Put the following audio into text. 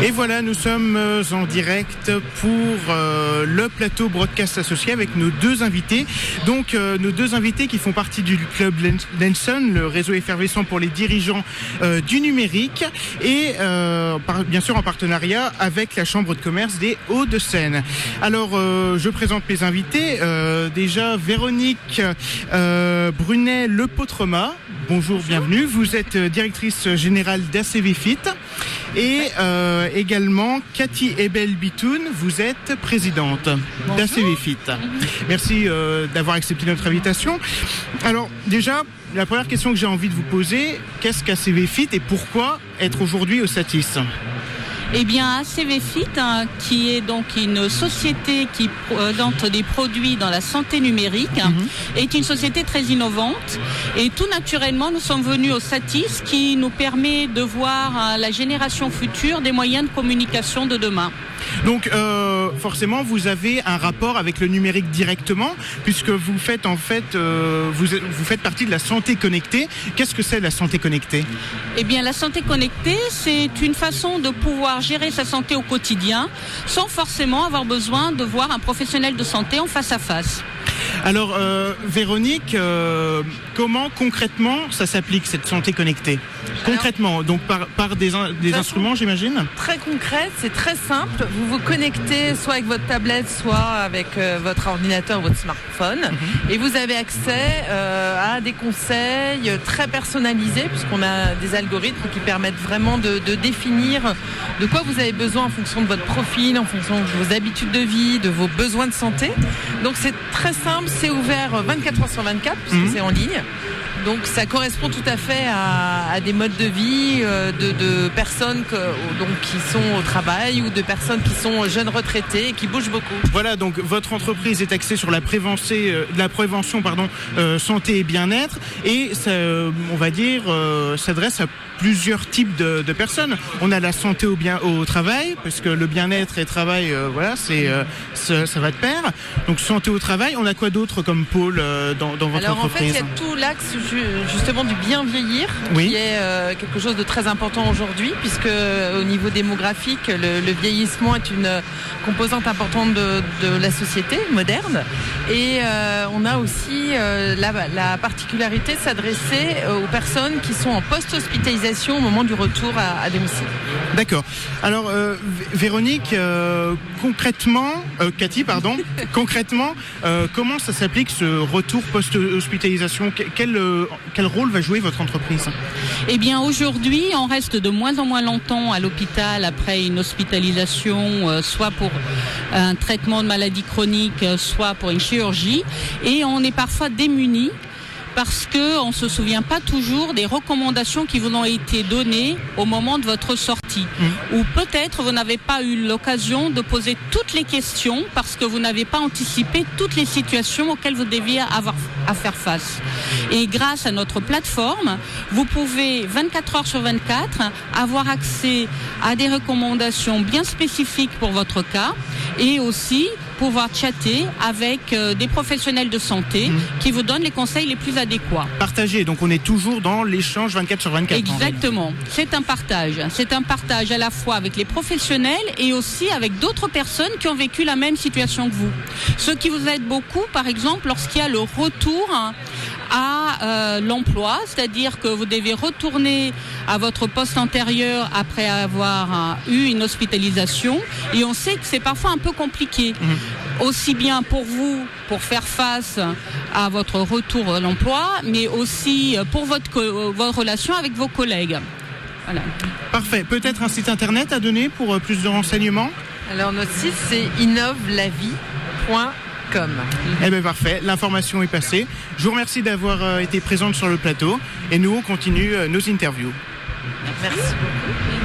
Et voilà, nous sommes en direct pour le plateau Broadcast associé avec nos deux invités. Donc nos deux invités qui font partie du club Lenson, le réseau effervescent pour les dirigeants du numérique, et bien sûr en partenariat avec la Chambre de commerce des Hauts-de-Seine. Alors je présente mes invités. Déjà Véronique Brunet-Lepotremat. Bonjour, bienvenue. Vous êtes directrice générale d'ACVFit. Et également Cathy Ebel-Bitoun, vous êtes présidente d'ACVFit. Merci d'avoir accepté notre invitation. Alors déjà, la première question que j'ai envie de vous poser, qu'est-ce qu'ACVFit et pourquoi être aujourd'hui au Satis ? Eh bien, ACVFit, qui est donc une société qui présente des produits dans la santé numérique, est une société très innovante. Et tout naturellement, nous sommes venus au Satis, qui nous permet de voir la génération future des moyens de communication de demain. Donc forcément vous avez un rapport avec le numérique directement, puisque vous faites en fait vous faites partie de la santé connectée. Qu'est-ce que c'est la santé connectée ? Eh bien la santé connectée, c'est une façon de pouvoir gérer sa santé au quotidien sans forcément avoir besoin de voir un professionnel de santé en face à face. Alors Véronique, comment concrètement ça s'applique cette santé connectée ? Concrètement, donc par des instruments, j'imagine ? Très concret, c'est très simple. Vous vous connectez soit avec votre tablette, soit avec votre ordinateur ou votre smartphone. Et vous avez accès à des conseils très personnalisés, puisqu'on a des algorithmes qui permettent vraiment de définir de quoi vous avez besoin en fonction de votre profil, en fonction de vos habitudes de vie, de vos besoins de santé. Donc c'est très simple, c'est ouvert 24 heures sur 24, puisque c'est en ligne. Donc ça correspond tout à fait à des modes de vie de personnes qui sont au travail ou de personnes qui sont jeunes retraités et qui bougent beaucoup. Voilà, donc votre entreprise est axée sur la prévention santé et bien-être, et ça, on va dire s'adresse à plusieurs types de personnes. On a la santé au travail, parce que le bien-être et le travail, ça va de pair. Donc santé au travail, on a quoi d'autre comme pôle dans votre entreprise ? Alors en fait, il y a tout l'axe justement du bien vieillir, qui est quelque chose de très important aujourd'hui, puisque au niveau démographique, le vieillissement est une composante importante de la société moderne. Et on a aussi la particularité de s'adresser aux personnes qui sont en post-hospitalisation au moment du retour à domicile. D'accord. Alors Véronique, Cathy, concrètement, comment ça s'applique ce retour post-hospitalisation ? Quel rôle va jouer votre entreprise ? Eh bien aujourd'hui, on reste de moins en moins longtemps à l'hôpital après une hospitalisation, soit pour un traitement de maladie chronique, soit pour une chirurgie, et on est parfois démunis parce qu'on ne se souvient pas toujours des recommandations qui vous ont été données au moment de votre sortie. Ou peut-être vous n'avez pas eu l'occasion de poser toutes les questions parce que vous n'avez pas anticipé toutes les situations auxquelles vous deviez avoir à faire face. Et grâce à notre plateforme, vous pouvez 24 heures sur 24 avoir accès à des recommandations bien spécifiques pour votre cas, et aussi pouvoir chatter avec des professionnels de santé qui vous donnent les conseils les plus adéquats. Partagé, donc on est toujours dans l'échange 24 sur 24. Exactement, c'est un partage. C'est un partage à la fois avec les professionnels et aussi avec d'autres personnes qui ont vécu la même situation que vous. Ce qui vous aide beaucoup, par exemple, lorsqu'il y a le retour à l'emploi, c'est-à-dire que vous devez retourner à votre poste antérieur après avoir eu une hospitalisation, et on sait que c'est parfois un peu compliqué, aussi bien pour vous, pour faire face à votre retour à l'emploi, mais aussi pour votre relation avec vos collègues. Voilà. Parfait. Peut-être un site internet à donner pour plus de renseignements ? Alors notre site, c'est innovelavie.com. Eh bien parfait, l'information est passée. Je vous remercie d'avoir été présente sur le plateau, et nous on continue nos interviews. Merci beaucoup.